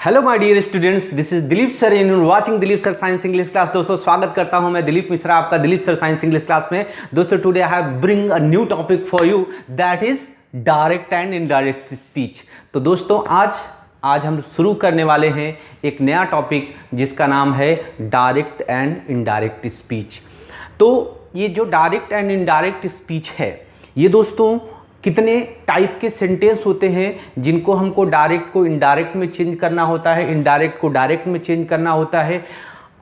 Hello my dear students, this is Dilip sir in watching Dilip sir science English class. दोस्तों स्वागत करता हूं मैं दिलीप मिश्रा आपका Dilip sir science English class में। दोस्तों today I have bring a new topic for you, that is direct and indirect speech. तो दोस्तों आज हम शुरू करने वाले हैं एक नया टॉपिक जिसका नाम है डायरेक्ट एंड इनडायरेक्ट स्पीच। तो ये जो डायरेक्ट एंड इनडायरेक्ट स्पीच है, ये दोस्तों कितने टाइप के सेंटेंस होते हैं जिनको हमको डायरेक्ट को इनडायरेक्ट में चेंज करना होता है, इनडायरेक्ट को डायरेक्ट में चेंज करना होता है।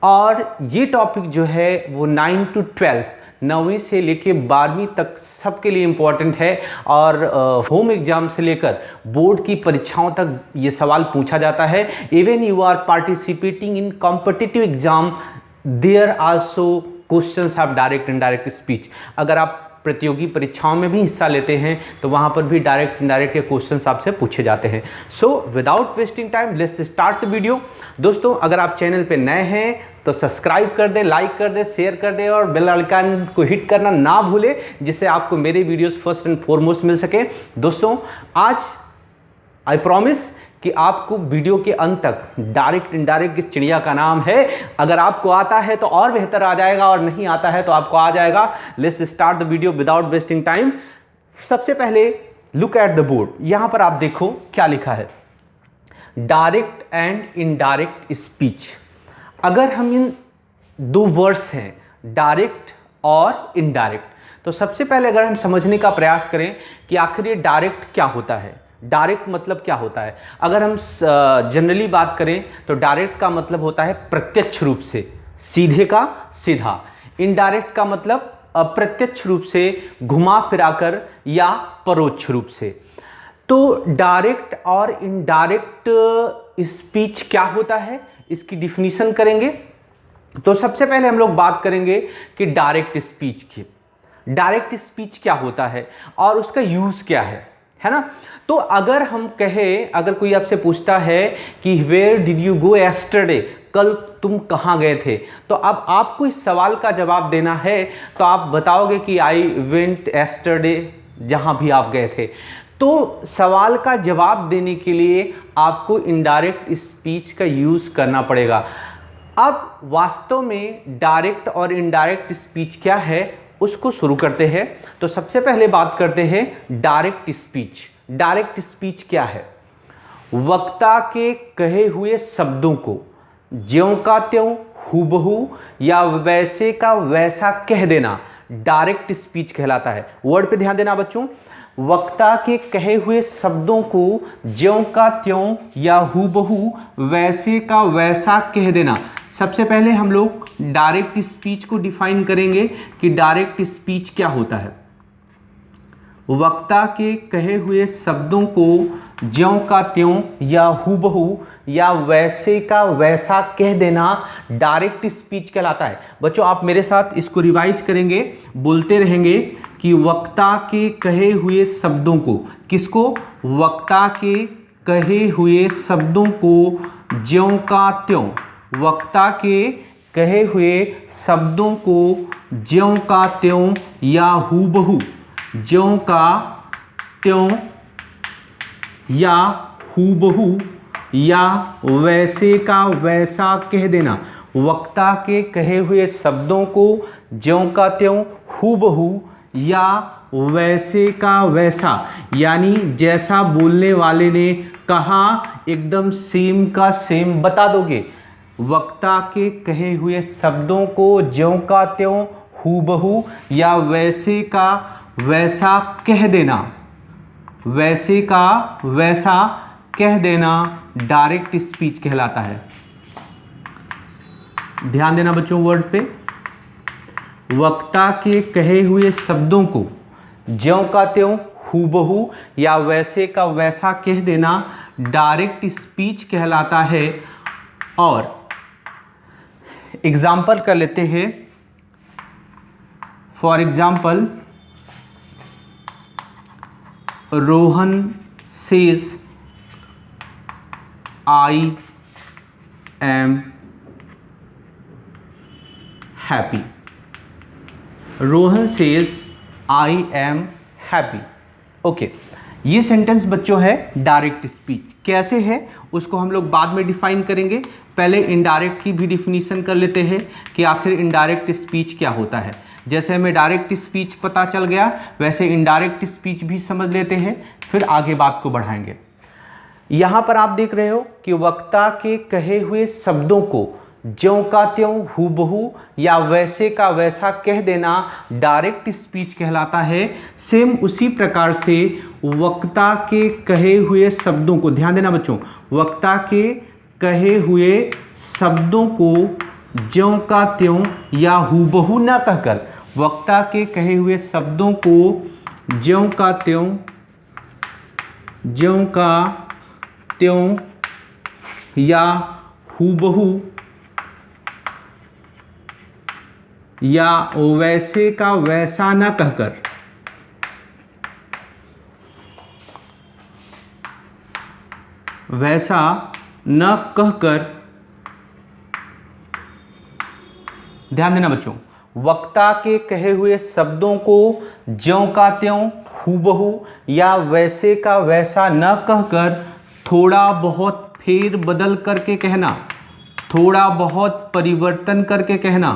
और ये टॉपिक जो है वो 9 to 12 9वीं से लेके 12वीं तक सबके लिए इम्पॉर्टेंट है। और होम एग्जाम से लेकर बोर्ड की परीक्षाओं तक ये सवाल पूछा जाता है। Even you are participating in competitive exam, there also questions of direct indirect speech. अगर आप प्रतियोगी परीक्षाओं में भी हिस्सा लेते हैं तो वहां पर भी डायरेक्ट इनडायरेक्ट के क्वेश्चंस आपसे पूछे जाते हैं। So without wasting time let's start the video. दोस्तों अगर आप चैनल पे नए हैं तो सब्सक्राइब कर दें, लाइक कर दें, शेयर कर दें और बेल आइकन को हिट करना ना भूलें, जिससे आपको मेरे वीडियोस फर्स्ट एंड फॉरमोस्ट मिल सके। दोस्तों आज आई प्रॉमिस कि आपको वीडियो के अंत तक डायरेक्ट इनडायरेक्ट किस चिड़िया का नाम है, अगर आपको आता है तो और बेहतर आ जाएगा और नहीं आता है तो आपको आ जाएगा। Let's start the video without wasting time. सबसे पहले लुक एट द बोर्ड। यहां पर आप देखो क्या लिखा है, डायरेक्ट एंड इनडायरेक्ट स्पीच। अगर हम इन दो वर्ड्स हैं डायरेक्ट और इनडायरेक्ट, तो सबसे पहले अगर हम समझने का प्रयास करें कि आखिर ये डायरेक्ट क्या होता है, डायरेक्ट मतलब क्या होता है। अगर हम जनरली बात करें तो डायरेक्ट का मतलब होता है प्रत्यक्ष रूप से, सीधे का सीधा। इनडायरेक्ट का मतलब अप्रत्यक्ष रूप से, घुमा फिराकर या परोक्ष रूप से। तो डायरेक्ट और इनडायरेक्ट स्पीच क्या होता है, इसकी डिफिनीशन करेंगे। तो सबसे पहले हम लोग बात करेंगे कि डायरेक्ट स्पीच की। डायरेक्ट स्पीच क्या होता है और उसका यूज क्या है ना। तो अगर हम कहें, अगर कोई आपसे पूछता है कि where did you go yesterday, कल तुम कहाँ गए थे, तो अब आपको इस सवाल का जवाब देना है तो आप बताओगे कि आई वेंट यस्टरडे, जहाँ भी आप गए थे। तो सवाल का जवाब देने के लिए आपको इनडायरेक्ट स्पीच का यूज करना पड़ेगा। अब वास्तव में डायरेक्ट और इनडायरेक्ट स्पीच क्या है उसको शुरू करते हैं। तो सबसे पहले बात करते हैं डायरेक्ट स्पीच। डायरेक्ट स्पीच क्या है, वक्ता के कहे हुए शब्दों को ज्यों का त्यों हूबहू या वैसे का वैसा कह देना डायरेक्ट स्पीच कहलाता है। वर्ड पे ध्यान देना बच्चों, वक्ता के कहे हुए शब्दों को ज्यों का त्यों या हूबहू वैसे का वैसा कह देना। सबसे पहले हम लोग डायरेक्ट स्पीच को डिफाइन करेंगे कि डायरेक्ट स्पीच क्या होता है। वक्ता के कहे हुए शब्दों को ज्यों का त्यों या हूबहू या वैसे का वैसा कह देना डायरेक्ट स्पीच कहलाता है। बच्चों आप मेरे साथ इसको रिवाइज करेंगे, बोलते रहेंगे कि वक्ता के कहे हुए शब्दों को, किसको, वक्ता के कहे हुए शब्दों को ज्यों का त्यों, वक्ता के कहे हुए शब्दों को ज्यों का त्यों या हूबहू, ज्यों का त्यों या हूबहू या वैसे का वैसा कह देना। वक्ता के कहे हुए शब्दों को ज्यों का त्यों हूबहू या वैसे का वैसा, यानी जैसा बोलने वाले ने कहा एकदम सेम का सेम बता दोगे। वक्ता के कहे हुए शब्दों को ज्यों का त्यों हूबहू या वैसे का वैसा कह देना, वैसे का वैसा कह देना डायरेक्ट स्पीच कहलाता है। ध्यान देना बच्चों वर्ड पे, वक्ता के कहे हुए शब्दों को ज्यों का त्यों हूबहू या वैसे का वैसा कह देना डायरेक्ट स्पीच कहलाता है। और एग्जाम्पल कर लेते हैं। For example, Rohan says I am happy. Rohan says I am happy. Okay, ये सेंटेंस बच्चों है डायरेक्ट स्पीच। कैसे है उसको हम लोग बाद में डिफाइन करेंगे, पहले इनडायरेक्ट की भी डिफिनीशन कर लेते हैं कि आखिर इनडायरेक्ट स्पीच क्या होता है। जैसे हमें डायरेक्ट स्पीच पता चल गया वैसे इनडायरेक्ट स्पीच भी समझ लेते हैं, फिर आगे बात को बढ़ाएंगे। यहाँ पर आप देख रहे हो कि वक्ता के कहे हुए शब्दों को ज्यों का त्यों हूबहू या वैसे का वैसा कह देना डायरेक्ट स्पीच कहलाता है। सेम उसी प्रकार से वक्ता के कहे हुए शब्दों को, ध्यान देना बच्चों, वक्ता के कहे हुए शब्दों को ज्यों का त्यों या हूबहू न कहकर, वक्ता के कहे हुए शब्दों को ज्यों का त्यों या हूबहू या वैसे का वैसा न कहकर, वैसा न कहकर, ध्यान देना बच्चों, वक्ता के कहे हुए शब्दों को ज्यों का त्यों हूबहू या वैसे का वैसा न कहकर थोड़ा बहुत फेर बदल करके कहना, थोड़ा बहुत परिवर्तन करके कहना,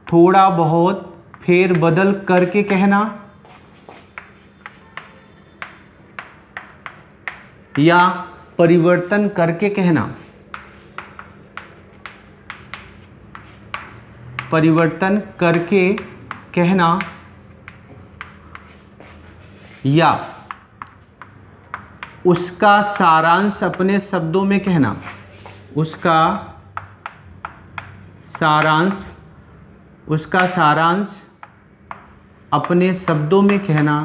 थोड़ा बहुत फेर बदल करके कहना या परिवर्तन करके कहना, परिवर्तन करके कहना या उसका सारांश अपने शब्दों में कहना, उसका सारांश अपने शब्दों में कहना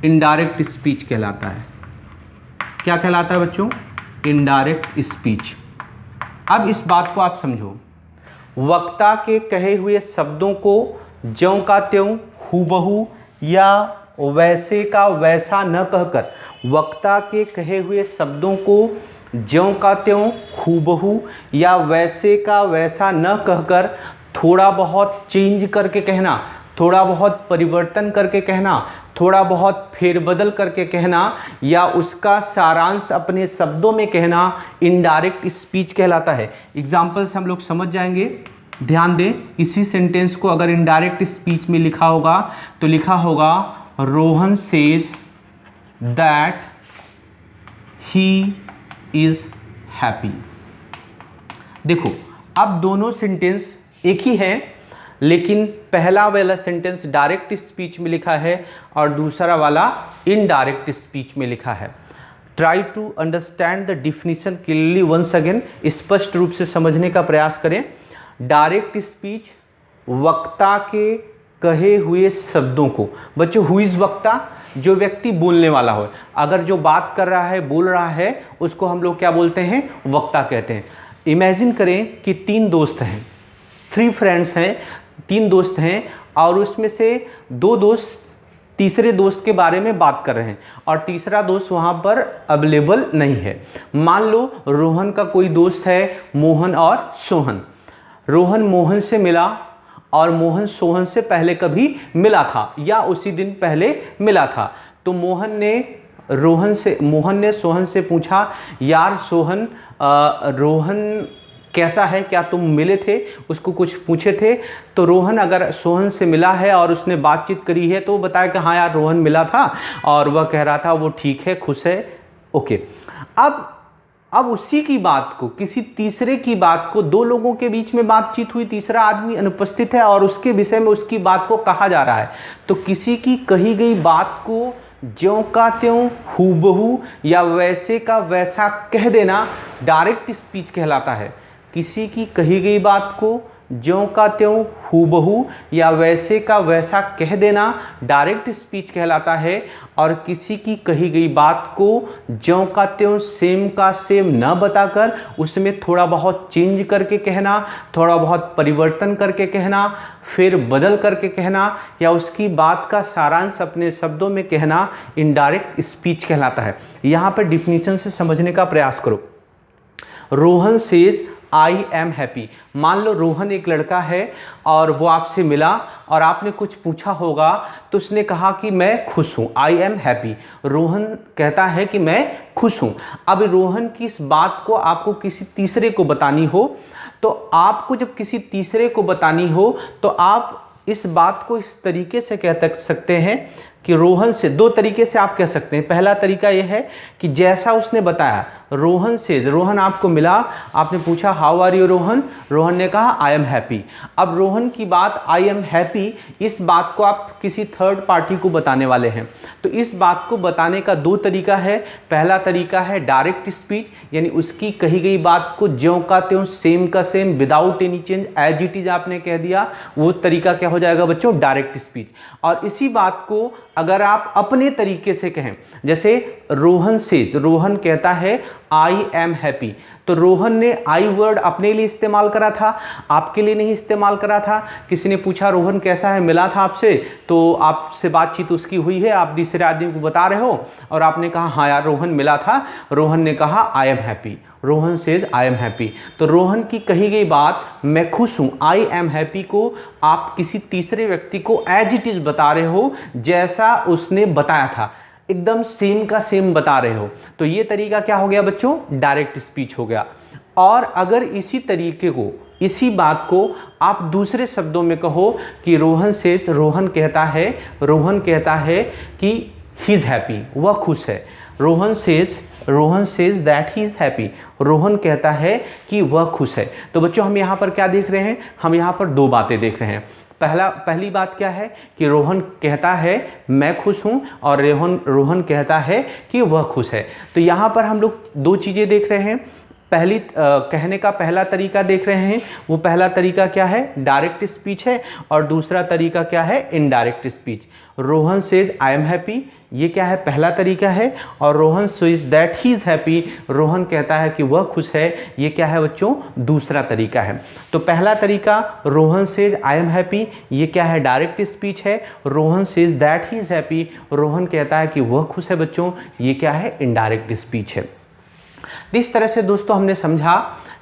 इनडायरेक्ट स्पीच कहलाता है। क्या कहलाता है बच्चों? Indirect speech. अब इस बात को आप समझो, वक्ता के कहे हुए शब्दों को ज्यों का त्यों हूबहू या वैसे का वैसा न कहकर, वक्ता के कहे हुए शब्दों को ज्यों का त्यों हूबहू या वैसे का वैसा न कहकर थोड़ा बहुत चेंज करके कहना, थोड़ा बहुत परिवर्तन करके कहना, थोड़ा बहुत फेरबदल करके कहना या उसका सारांश अपने शब्दों में कहना इनडायरेक्ट स्पीच कहलाता है। एग्जाम्पल से हम लोग समझ जाएंगे, ध्यान दें। इसी सेंटेंस को अगर इनडायरेक्ट स्पीच में लिखा होगा तो लिखा होगा Rohan says that he is happy. देखो, अब दोनों सेंटेंस एक ही है, लेकिन पहला वाला सेंटेंस डायरेक्ट स्पीच में लिखा है और दूसरा वाला इनडायरेक्ट स्पीच में लिखा है। Try to understand the definition clearly once again, स्पष्ट रूप से समझने का प्रयास करें। डायरेक्ट स्पीच वक्ता के कहे हुए शब्दों को, बच्चों हु इज वक्ता? जो व्यक्ति बोलने वाला हो, अगर जो बात कर रहा है, बोल रहा है, उसको हम लोग क्या बोलते हैं? वक्ता कहते हैं। इमेजिन करें कि 3 दोस्त हैं, 3 फ्रेंड्स हैं, 3 दोस्त हैं और उसमें से 2 दोस्त तीसरे दोस्त के बारे में बात कर रहे हैं और तीसरा दोस्त वहाँ पर अवेलेबल नहीं है। मान लो रोहन का कोई दोस्त है, मोहन और सोहन। रोहन मोहन से मिला और मोहन सोहन से पहले कभी मिला था या उसी दिन पहले मिला था। तो मोहन ने सोहन से पूछा, यार सोहन, रोहन कैसा है, क्या तुम मिले थे, उसको कुछ पूछे थे? तो रोहन अगर सोहन से मिला है और उसने बातचीत करी है तो वो बताया कि हाँ यार रोहन मिला था और वह कह रहा था वो ठीक है, खुश है, ओके। अब उसी की बात को, किसी तीसरे की बात को, 2 लोगों के बीच में बातचीत हुई, तीसरा आदमी अनुपस्थित है और उसके विषय में उसकी बात को कहा जा रहा है। तो किसी की कही गई बात को ज्यों का त्यों हूबहू या वैसे का वैसा कह देना डायरेक्ट स्पीच कहलाता है। किसी की कही गई बात को ज्यों का त्यों हूबहू या वैसे का वैसा कह देना डायरेक्ट स्पीच कहलाता है और किसी की कही गई बात को ज्यों का त्यों सेम का सेम न बताकर उसमें थोड़ा बहुत चेंज करके कहना, थोड़ा बहुत परिवर्तन करके कहना, फिर बदल करके कहना या उसकी बात का सारांश अपने शब्दों में कहना इनडायरेक्ट स्पीच कहलाता है। यहाँ पर डिफिनीशन से समझने का प्रयास करो। Rohan says I am happy. मान लो रोहन एक लड़का है और वो आपसे मिला और आपने कुछ पूछा होगा तो उसने कहा कि मैं खुश हूँ, आई एम हैप्पी। रोहन कहता है कि मैं खुश हूँ। अब रोहन की इस बात को आपको किसी तीसरे को बतानी हो, तो आपको जब किसी तीसरे को बतानी हो तो आप इस बात को इस तरीके से कह सकते हैं कि रोहन से, दो तरीके से आप कह सकते हैं। पहला तरीका यह है कि जैसा उसने बताया, रोहन से, रोहन आपको मिला, आपने पूछा how are you Rohan, Rohan ने कहा आई एम हैप्पी। अब रोहन की बात आई एम हैप्पी, इस बात को आप किसी थर्ड पार्टी को बताने वाले हैं, तो इस बात को बताने का दो तरीका है। पहला तरीका है डायरेक्ट स्पीच, यानी उसकी कही गई बात को ज्यों का त्यों, सेम का same, without any change, as it is आपने कह दिया, वो तरीका क्या हो जाएगा बच्चों, डायरेक्ट स्पीच। और इसी बात को अगर आप अपने तरीके से कहें, जैसे रोहन से, रोहन कहता है आई एम हैप्पी, तो रोहन ने आई वर्ड अपने लिए इस्तेमाल करा था, आपके लिए नहीं इस्तेमाल करा था। किसी ने पूछा रोहन कैसा है, मिला था आपसे, तो आपसे बातचीत उसकी हुई है, आप दूसरे आदमी को बता रहे हो और आपने कहा हाँ यार रोहन मिला था, रोहन ने कहा I am happy, Rohan says I am happy. तो रोहन की कही गई बात मैं खुश हूँ, आई एम हैप्पी को आप किसी तीसरे व्यक्ति को एज इट इज बता रहे हो, जैसा उसने बताया था, एकदम सेम का सेम बता रहे हो। तो ये तरीका क्या हो गया बच्चों, डायरेक्ट स्पीच हो गया। और अगर इसी तरीके को, इसी बात को आप दूसरे शब्दों में कहो कि रोहन से, रोहन कहता है कि ही इज हैप्पी, वह खुश है। Rohan says that he is happy, Rohan कहता है कि वह खुश है। तो बच्चों हम यहाँ पर क्या देख रहे हैं, हम यहाँ पर दो बातें देख रहे हैं। पहली बात क्या है कि रोहन कहता है मैं खुश हूं और रोहन कहता है कि वह खुश है। तो यहाँ पर हम लोग दो चीज़ें देख रहे हैं। पहली कहने का पहला तरीका देख रहे हैं, वो पहला तरीका क्या है, डायरेक्ट स्पीच है, और दूसरा तरीका क्या है, indirect speech. Rohan says I am happy, ये क्या है, पहला तरीका है, और Rohan says that he is happy, Rohan कहता है कि वह खुश है, ये क्या है बच्चों, दूसरा तरीका है। तो पहला तरीका Rohan says I am happy, ये क्या है, डायरेक्ट स्पीच है। Rohan says that he is happy, Rohan कहता है कि वह खुश है बच्चों, ये क्या है, इनडायरेक्ट स्पीच है। इस तरह से दोस्तों हमने समझा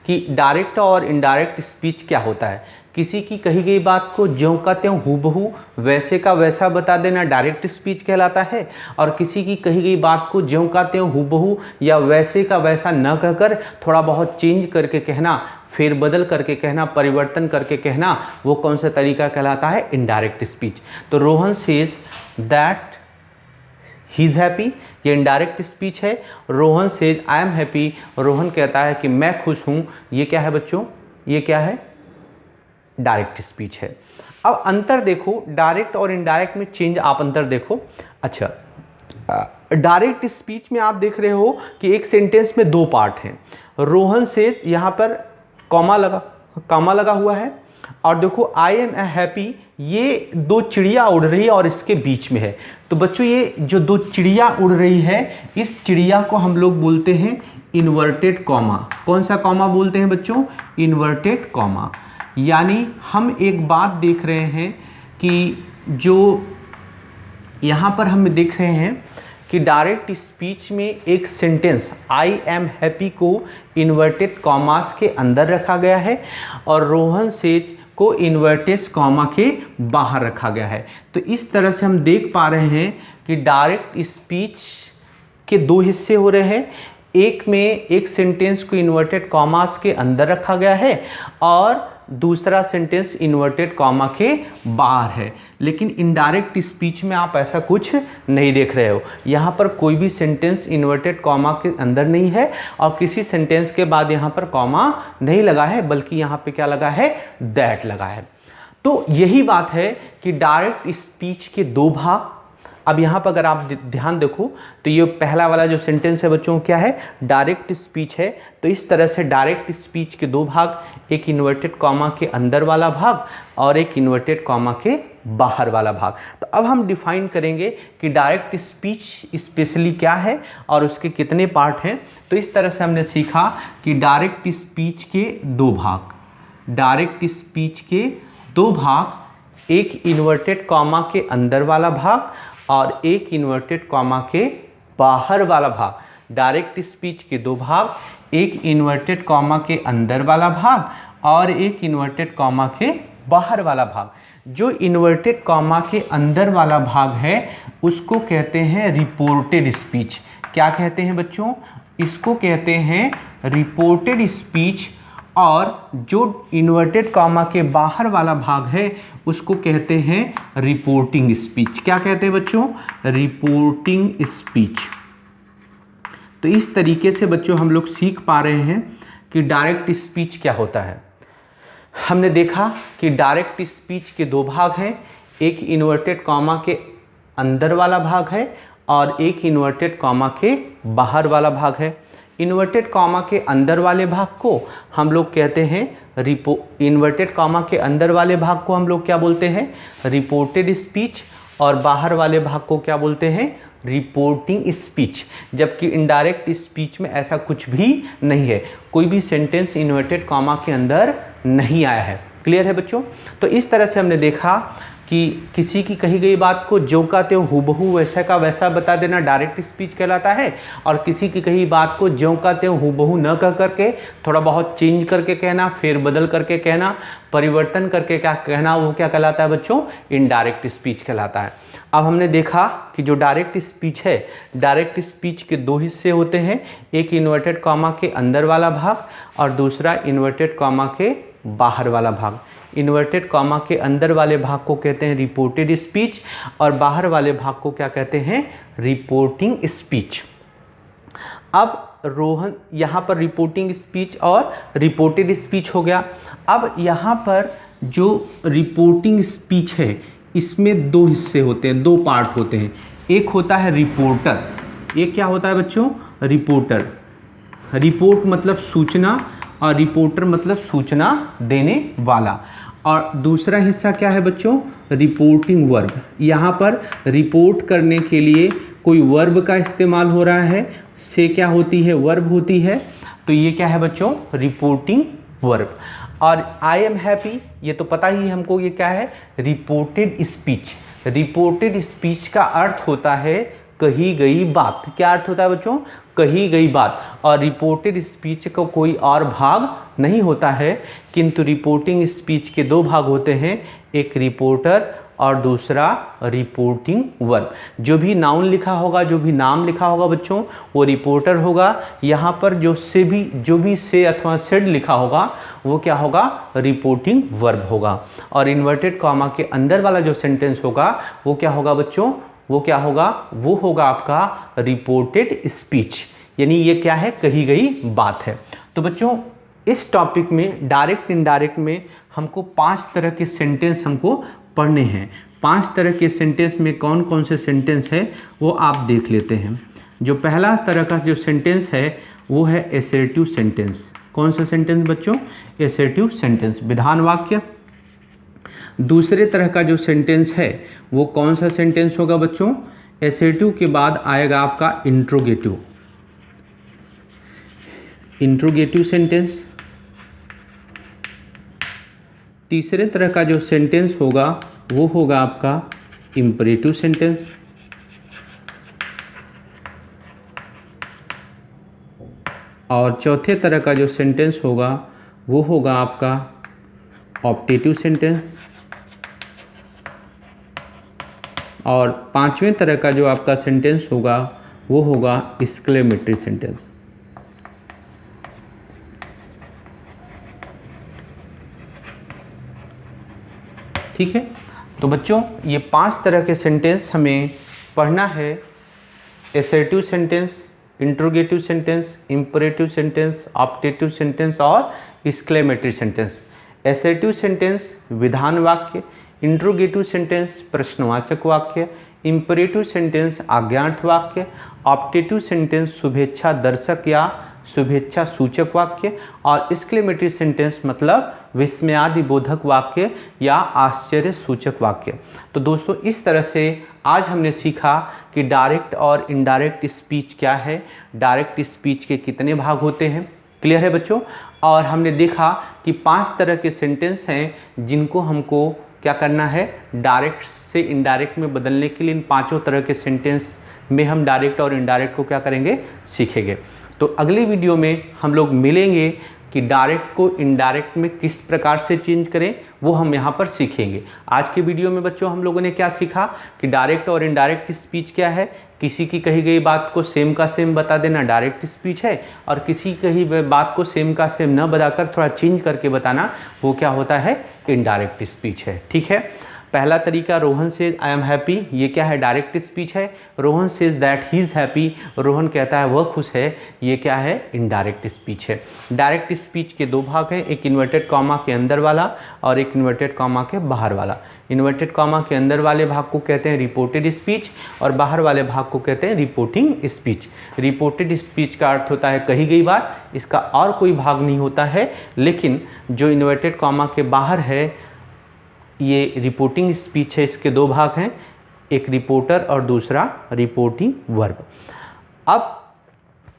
कि डायरेक्ट और इनडायरेक्ट स्पीच क्या होता है। किसी की कही गई बात को ज्यों का त्यों हूबहू वैसे का वैसा बता देना डायरेक्ट स्पीच कहलाता है, और किसी की कही गई बात को ज्यों का त्यों हूबहू या वैसे का वैसा न कहकर थोड़ा बहुत चेंज करके कहना, फेरबदल करके कहना, परिवर्तन करके कहना, वो कौन सा तरीका कहलाता है, इनडायरेक्ट स्पीच। तो Rohan says that he is happy, ये इनडायरेक्ट स्पीच है। Rohan says I am happy, Rohan कहता है कि मैं खुश हूँ, ये क्या है बच्चों, ये क्या है, डायरेक्ट स्पीच है। अब अंतर देखो, डायरेक्ट और इनडायरेक्ट में चेंज आप अंतर देखो। अच्छा, डायरेक्ट स्पीच में आप देख रहे हो कि एक सेंटेंस में दो पार्ट हैं। रोहन सेज, यहाँ पर कॉमा लगा हुआ है, और देखो आई एम हैप्पी, ये दो चिड़िया उड़ रही है और इसके बीच में है। तो बच्चों ये जो दो चिड़िया उड़ रही है, इस चिड़िया को हम लोग बोलते हैं इन्वर्टेड कॉमा। कौन सा कॉमा बोलते हैं बच्चों, इन्वर्टेड कॉमा। यानी हम एक बात देख रहे हैं कि जो यहाँ पर हम देख रहे हैं कि डायरेक्ट स्पीच में एक सेंटेंस आई एम हैप्पी को इन्वर्टेड कॉमास के अंदर रखा गया है, और रोहन सेज को इन्वर्टेड कॉमा के बाहर रखा गया है। तो इस तरह से हम देख पा रहे हैं कि डायरेक्ट स्पीच के दो हिस्से हो रहे हैं। एक में एक सेंटेंस को इन्वर्टेड कॉमास के अंदर रखा गया है और दूसरा सेंटेंस इन्वर्टेड कॉमा के बाहर है। लेकिन इनडायरेक्ट स्पीच में आप ऐसा कुछ नहीं देख रहे हो। यहाँ पर कोई भी सेंटेंस इन्वर्टेड कॉमा के अंदर नहीं है और किसी सेंटेंस के बाद यहाँ पर कॉमा नहीं लगा है, बल्कि यहाँ पे क्या लगा है, दैट लगा है। तो यही बात है कि डायरेक्ट स्पीच के दो भाग। अब यहाँ पर अगर आप ध्यान देखो तो ये पहला वाला जो सेंटेंस है बच्चों क्या है, डायरेक्ट स्पीच है। तो इस तरह से डायरेक्ट स्पीच के दो भाग, एक इन्वर्टेड कॉमा के अंदर वाला भाग और एक इन्वर्टेड कॉमा के बाहर वाला भाग। तो अब हम डिफाइन करेंगे कि डायरेक्ट स्पीच स्पेशली क्या है और उसके कितने पार्ट हैं। तो इस तरह से हमने सीखा कि डायरेक्ट स्पीच के दो भाग, डायरेक्ट स्पीच के दो भाग, एक इन्वर्टेड कॉमा के अंदर वाला भाग और एक इन्वर्टेड कॉमा के बाहर वाला भाग। डायरेक्ट स्पीच के दो भाग, एक इन्वर्टेड कॉमा के अंदर वाला भाग और एक इन्वर्टेड कॉमा के बाहर वाला भाग। जो इन्वर्टेड कॉमा के अंदर वाला भाग है उसको कहते हैं रिपोर्टेड स्पीच। क्या कहते हैं बच्चों? इसको कहते हैं रिपोर्टेड स्पीच। और जो इन्वर्टेड कॉमा के बाहर वाला भाग है उसको कहते हैं रिपोर्टिंग स्पीच। क्या कहते हैं बच्चों? Reporting speech. तो इस तरीके से बच्चों हम लोग सीख पा रहे हैं कि डायरेक्ट स्पीच क्या होता है। हमने देखा कि डायरेक्ट स्पीच के दो भाग हैं, एक इन्वर्टेड कॉमा के अंदर वाला भाग है और एक इन्वर्टेड कॉमा के बाहर वाला भाग है। इन्वर्टेड कॉमा के अंदर वाले भाग को हम लोग कहते हैं इन्वर्टेड कॉमा के अंदर वाले भाग को हम लोग क्या बोलते हैं? Reported speech. और बाहर वाले भाग को क्या बोलते हैं? Reporting speech. जबकि इनडायरेक्ट स्पीच में ऐसा कुछ भी नहीं है, कोई भी सेंटेंस इन्वर्टेड कॉमा के अंदर नहीं आया है। क्लियर है बच्चों? तो इस तरह से हमने देखा कि किसी की कही गई बात को ज्यों का त्यों हूबहू वैसा का वैसा बता देना डायरेक्ट स्पीच कहलाता है, और किसी की कही बात को ज्यों का त्यों हूबहू न कह करके थोड़ा बहुत चेंज करके कहना, फेर बदल करके कहना, परिवर्तन करके क्या कहना, वो क्या कहलाता है बच्चों? इनडायरेक्ट स्पीच कहलाता है। अब हमने देखा कि जो डायरेक्ट स्पीच है, डायरेक्ट स्पीच के दो हिस्से होते हैं, एक इन्वर्टेड कॉमा के अंदर वाला भाग और दूसरा इन्वर्टेड कॉमा के बाहर वाला भाग। इन्वर्टेड कॉमा के अंदर वाले भाग को कहते हैं रिपोर्टेड स्पीच और बाहर वाले भाग को क्या कहते हैं? Reporting speech. अब रोहन यहाँ पर रिपोर्टिंग स्पीच और रिपोर्टेड स्पीच हो गया। अब यहाँ पर जो रिपोर्टिंग स्पीच है इसमें दो हिस्से होते हैं, दो पार्ट होते हैं। एक होता है रिपोर्टर। एक क्या होता है बच्चों? रिपोर्टर। रिपोर्ट मतलब सूचना और रिपोर्टर मतलब सूचना देने वाला। और दूसरा हिस्सा क्या है बच्चों? Reporting verb. यहाँ पर रिपोर्ट करने के लिए कोई वर्ब का इस्तेमाल हो रहा है, से क्या होती है? वर्ब होती है। तो ये क्या है बच्चों? Reporting verb. और आई एम हैप्पी, ये तो पता ही हमको, ये क्या है? Reported speech. रिपोर्टेड स्पीच का अर्थ होता है कही गई बात। क्या अर्थ होता है बच्चों? कही गई बात। और रिपोर्टेड स्पीच का कोई और भाग नहीं होता है, किंतु रिपोर्टिंग स्पीच के दो भाग होते हैं, एक रिपोर्टर और दूसरा रिपोर्टिंग वर्ब। जो भी नाउन लिखा होगा, जो भी नाम लिखा होगा बच्चों, वो रिपोर्टर होगा। यहाँ पर जो भी से अथवा सेड लिखा होगा वो क्या होगा? रिपोर्टिंग वर्ब होगा। और इन्वर्टेड कॉमा के अंदर वाला जो सेंटेंस होगा वो क्या होगा बच्चों? वो क्या होगा? वो होगा आपका रिपोर्टेड स्पीच। यानी ये क्या है? कही गई बात है। तो बच्चों इस टॉपिक में डायरेक्ट इनडायरेक्ट में हमको 5 तरह के सेंटेंस हमको पढ़ने हैं। 5 तरह के सेंटेंस में कौन कौन से सेंटेंस है वो आप देख लेते हैं। जो पहला तरह का जो सेंटेंस है वो है एसर्टिव सेंटेंस। कौन सा सेंटेंस बच्चों? एसर्टिव सेंटेंस, विधान वाक्य। दूसरे तरह का जो सेंटेंस है वो कौन सा सेंटेंस होगा बच्चों? एसर्टिव के बाद आएगा आपका इंट्रोगेटिव। Interrogative sentence. तीसरे तरह का जो सेंटेंस होगा वो होगा आपका इंपरेटिव सेंटेंस। और चौथे तरह का जो सेंटेंस होगा वो होगा आपका ऑप्टेटिव सेंटेंस। और पांचवें तरह का जो आपका सेंटेंस होगा वो होगा एक्सक्लेमेटरी सेंटेंस। ठीक है, तो बच्चों ये 5 तरह के सेंटेंस हमें पढ़ना है। Assertive sentence, interrogative sentence, imperative sentence, optative sentence और एक्सक्लेमेटरी सेंटेंस। एसर्टिव सेंटेंस विधान वाक्य, इंट्रोगेटिव सेंटेंस प्रश्नवाचक वाक्य, इंपरेटिव सेंटेंस आज्ञार्थ वाक्य, ऑप्टेटिव सेंटेंस शुभेच्छा दर्शक या शुभेच्छा सूचक वाक्य, और एक्सक्लेमेटरी सेंटेंस मतलब विस्मयादि बोधक वाक्य या आश्चर्य सूचक वाक्य। तो दोस्तों इस तरह से आज हमने सीखा कि डायरेक्ट और इनडायरेक्ट स्पीच क्या है, डायरेक्ट स्पीच के कितने भाग होते हैं। क्लियर है बच्चों? और हमने देखा कि 5 तरह के सेंटेंस हैं जिनको हमको क्या करना है, डायरेक्ट से इनडायरेक्ट में बदलने के लिए इन 5 तरह के सेंटेंस में हम डायरेक्ट और इनडायरेक्ट को क्या करेंगे, सीखेंगे। तो अगली वीडियो में हम लोग मिलेंगे कि डायरेक्ट को इनडायरेक्ट में किस प्रकार से चेंज करें, वो हम यहाँ पर सीखेंगे। आज की वीडियो में बच्चों हम लोगों ने क्या सीखा कि डायरेक्ट और इनडायरेक्ट स्पीच क्या है, किसी की कही गई बात को सेम का सेम बता देना डायरेक्ट स्पीच है, और किसी कही बात को सेम का सेम न बताकर थोड़ा चेंज करके बताना वो क्या होता है, इनडायरेक्ट स्पीच है। ठीक है, पहला तरीका Rohan says I am happy, ये क्या है, डायरेक्ट स्पीच है। Rohan says that he is happy, Rohan कहता है वह खुश है, ये क्या है, इनडायरेक्ट स्पीच है। डायरेक्ट स्पीच के दो भाग हैं, एक इन्वर्टेड कॉमा के अंदर वाला और एक इन्वर्टेड कॉमा के बाहर वाला। इन्वर्टेड कॉमा के अंदर वाले भाग को कहते हैं रिपोर्टेड स्पीच और बाहर वाले भाग को कहते हैं रिपोर्टिंग स्पीच। रिपोर्टेड स्पीच का अर्थ होता है कही गई बात, इसका और कोई भाग नहीं होता है, लेकिन जो इन्वर्टेड कॉमा के बाहर है ये रिपोर्टिंग स्पीच है। इसके दो भाग हैं, एक रिपोर्टर और दूसरा रिपोर्टिंग वर्ब। अब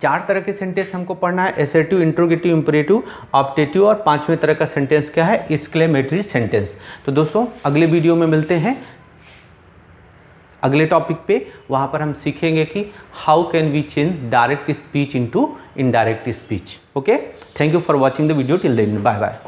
4 तरह के सेंटेंस हमको पढ़ना है, एसर्टिव, इंट्रोगेटिव, इंपरेटिव, ऑप्टेटिव, और 5वें तरह का सेंटेंस क्या है, एक्सक्लेमेटरी सेंटेंस। तो दोस्तों अगले वीडियो में मिलते हैं अगले टॉपिक पे, वहाँ पर हम सीखेंगे कि how can we change direct speech into indirect speech. Okay, thank you for watching the video till then, bye bye.